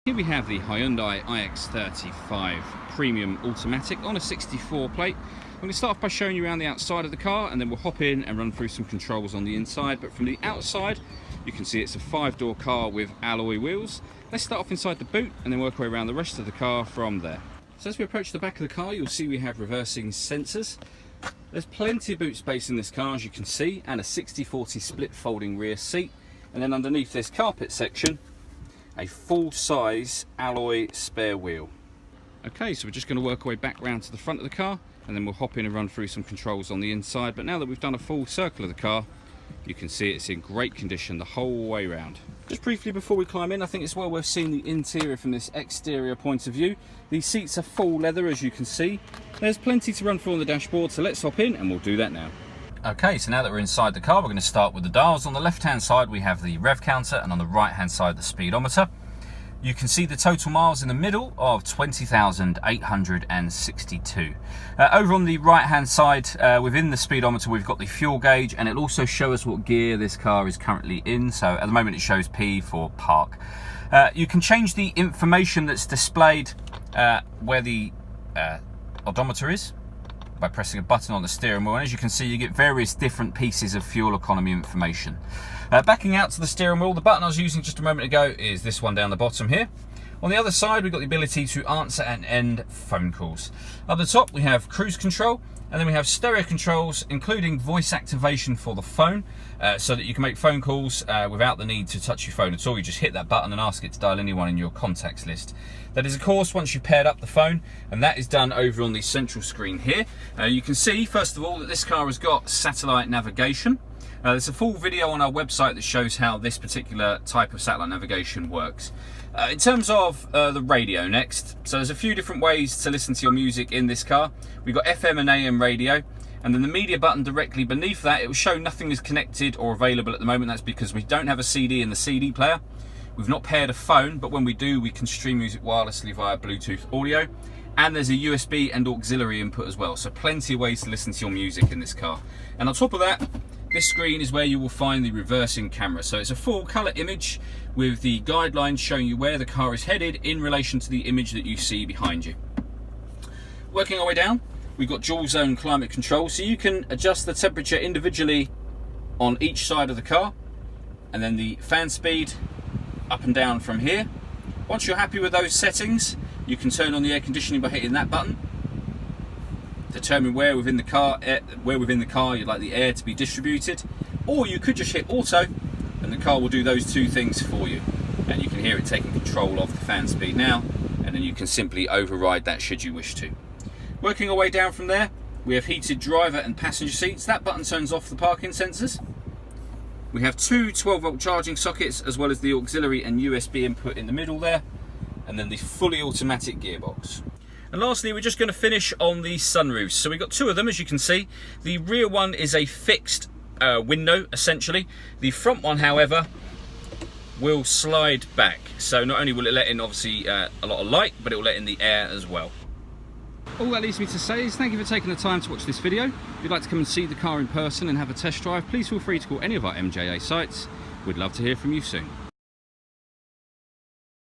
Here we have the Hyundai IX35 Premium Automatic on a 64 plate. I'm going to start off by showing you around the outside of the car, and then we'll hop in and run through some controls on the inside. But from the outside, you can see it's a 5-door car with alloy wheels. Let's start off inside the boot and then work our way around the rest of the car from there. So as we approach the back of the car, you'll see we have reversing sensors. There's plenty of boot space in this car, as you can see, and a 60/40 split folding rear seat. And then underneath this carpet section, a full-size alloy spare wheel. Okay, so we're just going to work our way back round to the front of the car, and then we'll hop in and run through some controls on the inside. But now that we've done a full circle of the car, you can see it's in great condition the whole way round. Just briefly before we climb in, I think it's well worth seeing the interior from this exterior point of view. These seats are full leather, as you can see. There's plenty to run through on the dashboard, so let's hop in and we'll do that now. Okay, so now that we're inside the car, we're going to start with the dials. On the left-hand side, we have the rev counter, and on the right-hand side, the speedometer. You can see the total miles in the middle of 20,862. Over on the right-hand side, within the speedometer, we've got the fuel gauge, and it'll also show us what gear this car is currently in. So at the moment, it shows P for park. You can change the information that's displayed where the odometer is by pressing a button on the steering wheel, and as you can see, you get various different pieces of fuel economy information. Backing out to the steering wheel, the button I was using just a moment ago is this one down the bottom here. On the other side, we've got the ability to answer and end phone calls. At the top, we have cruise control, and then we have stereo controls, including voice activation for the phone, so that you can make phone calls without the need to touch your phone at all. You just hit that button and ask it to dial anyone in your contacts list. That is, of course, once you've paired up the phone, and that is done over on the central screen here. You can see, first of all, that this car has got satellite navigation. There's a full video on our website that shows how this particular type of satellite navigation works. In terms of the radio next, so there's a few different ways to listen to your music in this car. We've got FM and AM radio, and then the media button directly beneath that, it will show nothing is connected or available at the moment. That's because we don't have a CD in the CD player. We've not paired a phone, but when we do, we can stream music wirelessly via Bluetooth audio. And there's a USB and auxiliary input as well, so plenty of ways to listen to your music in this car. And on top of that, this screen is where you will find the reversing camera. So it's a full colour image with the guidelines showing you where the car is headed in relation to the image that you see behind you. Working our way down, we've got dual zone climate control, so you can adjust the temperature individually on each side of the car, and then the fan speed up and down from here. Once you're happy with those settings, you can turn on the air conditioning by hitting that button. Determine where within the car you'd like the air to be distributed, or you could just hit auto and the car will do those two things for you, and you can hear it taking control of the fan speed now, and then you can simply override that should you wish to. Working our way down from there, we have heated driver and passenger seats. That button turns off the parking sensors. We have two 12-volt charging sockets, as well as the auxiliary and USB input in the middle there, and then the fully automatic gearbox. And lastly, we're just going to finish on the sunroofs. So we've got two of them, as you can see. The rear one is a fixed window, essentially. The front one, however, will slide back. So not only will it let in, obviously, a lot of light, but it will let in the air as well. All that leaves me to say is thank you for taking the time to watch this video. If you'd like to come and see the car in person and have a test drive, please feel free to call any of our MJA sites. We'd love to hear from you soon.